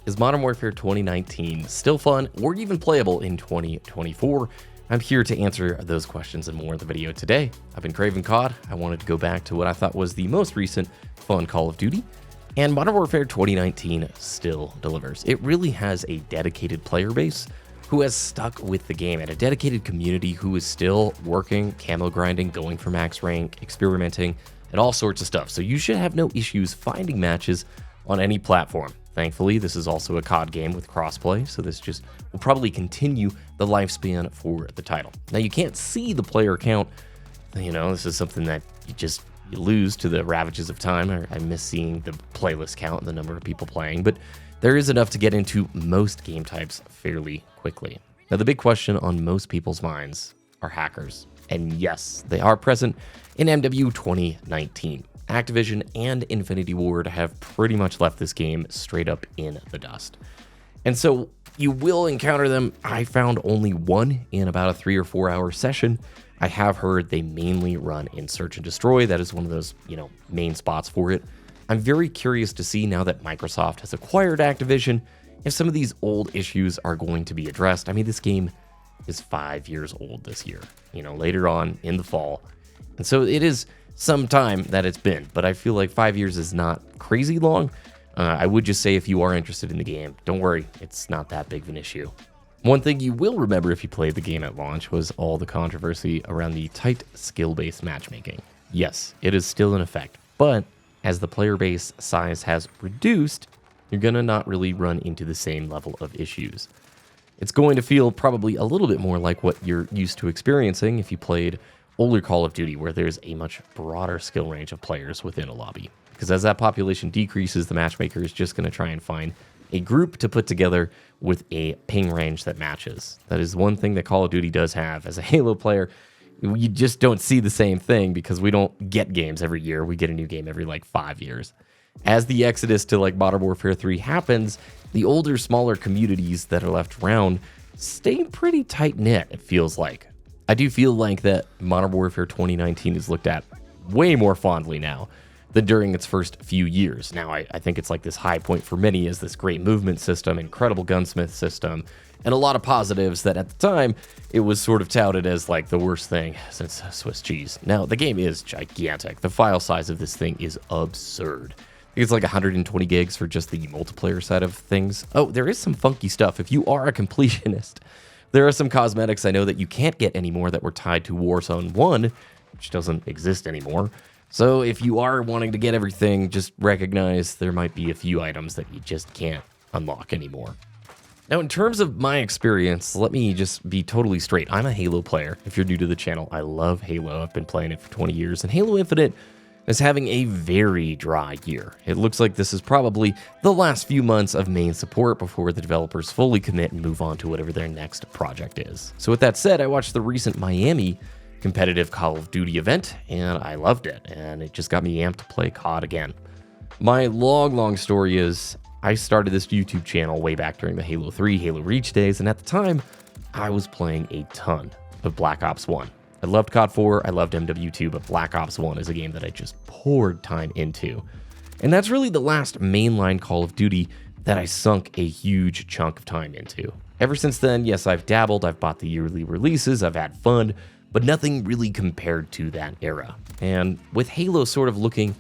Is Modern Warfare 2019 still fun or even playable in 2024? I'm here to answer those questions and more in the video today. I've been Craven COD. I wanted to go back to what I thought was the most recent fun Call of Duty, and Modern Warfare 2019 still delivers. It really has a dedicated player base who has stuck with the game, and a dedicated community who is still working, camo grinding, going for max rank, experimenting, and all sorts of stuff. So you should have no issues finding matches on any platform. Thankfully, this is also a COD game with crossplay, so this just will probably continue the lifespan for the title. Now, you can't see the player count. You know, this is something that you lose to the ravages of time. I miss seeing the playlist count and the number of people playing, but there is enough to get into most game types fairly quickly. Now, the big question on most people's minds are hackers. And yes, they are present in MW 2019. Activision and Infinity Ward have pretty much left this game straight up in the dust. And so you will encounter them. I found only one in about a 3 or 4 hour session. I have heard they mainly run in Search and Destroy. That is one of those, main spots for it. I'm very curious to see, now that Microsoft has acquired Activision, if some of these old issues are going to be addressed. I mean, this game is 5 years old this year, later on in the fall. And so it is some time that it's been, but I feel like 5 years is not crazy long. I would just say, if you are interested in the game, don't worry, it's not that big of an issue. One thing you will remember if you played the game at launch was all the controversy around the tight skill-based matchmaking. Yes, it is still in effect, but as the player base size has reduced, you're gonna not really run into the same level of issues. It's going to feel probably a little bit more like what you're used to experiencing if you played older Call of Duty, where there's a much broader skill range of players within a lobby. Because as that population decreases, the matchmaker is just going to try and find a group to put together with a ping range that matches. That is one thing that Call of Duty does have. As a Halo player, you just don't see the same thing because we don't get games every year. We get a new game every 5 years. As the exodus to Modern Warfare 3 happens, the older, smaller communities that are left around stay pretty tight-knit, it feels like. I do feel like that Modern Warfare 2019 is looked at way more fondly now than during its first few years. Now, I think it's this high point for many is this great movement system, incredible gunsmith system, and a lot of positives that at the time, it was sort of touted as the worst thing since Swiss cheese. Now, the game is gigantic. The file size of this thing is absurd. I think it's 120 gigs for just the multiplayer side of things. Oh, there is some funky stuff. If you are a completionist, there are some cosmetics I know that you can't get anymore that were tied to Warzone 1, which doesn't exist anymore. So if you are wanting to get everything, just recognize there might be a few items that you just can't unlock anymore. Now, in terms of my experience, let me just be totally straight. I'm a Halo player. If you're new to the channel, I love Halo. I've been playing it for 20 years, and Halo Infinite is having a very dry year. It looks like this is probably the last few months of main support before the developers fully commit and move on to whatever their next project is. So with that said, I watched the recent Miami competitive Call of Duty event, and I loved it, and it just got me amped to play COD again. My long story is, I started this YouTube channel way back during the Halo 3, Halo Reach days, and at the time, I was playing a ton of Black Ops 1. I loved COD 4, I loved MW2, but Black Ops 1 is a game that I just poured time into. And that's really the last mainline Call of Duty that I sunk a huge chunk of time into. Ever since then, yes, I've dabbled, I've bought the yearly releases, I've had fun, but nothing really compared to that era. And with Halo sort of looking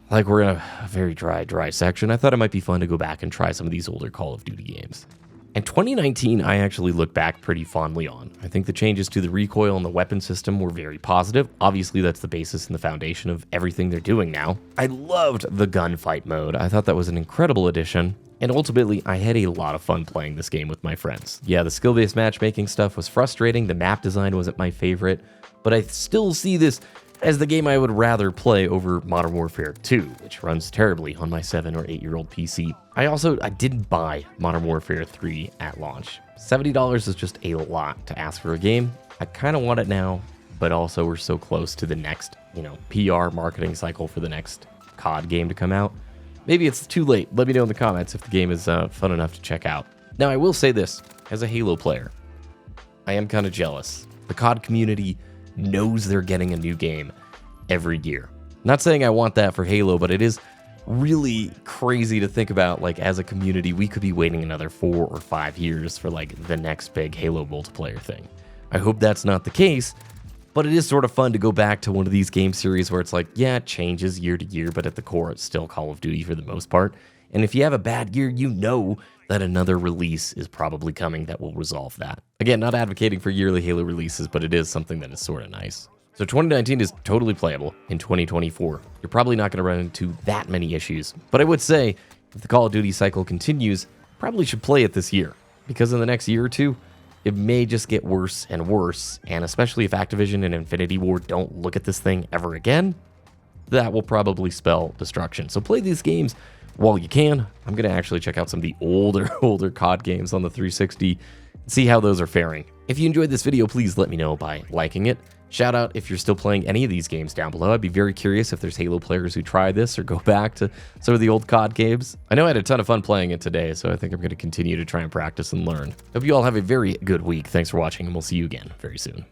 like we're in a very dry section, I thought it might be fun to go back and try some of these older Call of Duty games. And 2019, I actually look back pretty fondly on. I think the changes to the recoil and the weapon system were very positive. Obviously, that's the basis and the foundation of everything they're doing now. I loved the gunfight mode. I thought that was an incredible addition. And ultimately, I had a lot of fun playing this game with my friends. Yeah, the skill-based matchmaking stuff was frustrating. The map design wasn't my favorite. But I still see this as the game I would rather play over Modern Warfare 2, which runs terribly on my 7 or 8-year-old PC. I didn't buy Modern Warfare 3 at launch. $70 is just a lot to ask for a game. I kind of want it now, but also we're so close to the next, PR marketing cycle for the next COD game to come out. Maybe it's too late. Let me know in the comments if the game is fun enough to check out. Now, I will say this, as a Halo player, I am kind of jealous. The COD community knows they're getting a new game every year. Not saying I want that for Halo, but it is really crazy to think about, like, as a community, we could be waiting another 4 or 5 years for, like, the next big Halo multiplayer thing. I hope that's not the case, but it is sort of fun to go back to one of these game series where it's like, yeah, it changes year to year, but at the core, it's still Call of Duty for the most part. And if you have a bad year, you know that another release is probably coming that will resolve that. Again, not advocating for yearly Halo releases, but it is something that is sort of nice. So 2019 is totally playable in 2024. You're probably not going to run into that many issues, but I would say if the Call of Duty cycle continues, probably should play it this year, because in the next year or two, it may just get worse and worse, and especially if Activision and Infinity Ward don't look at this thing ever again, that will probably spell destruction. So play these games while you can. I'm going to actually check out some of the older COD games on the 360, see how those are faring. If you enjoyed this video, please let me know by liking it. Shout out if you're still playing any of these games down below. I'd be very curious if there's Halo players who try this or go back to some of the old COD games. I know I had a ton of fun playing it today, so I think I'm going to continue to try and practice and learn. Hope you all have a very good week. Thanks for watching, and we'll see you again very soon.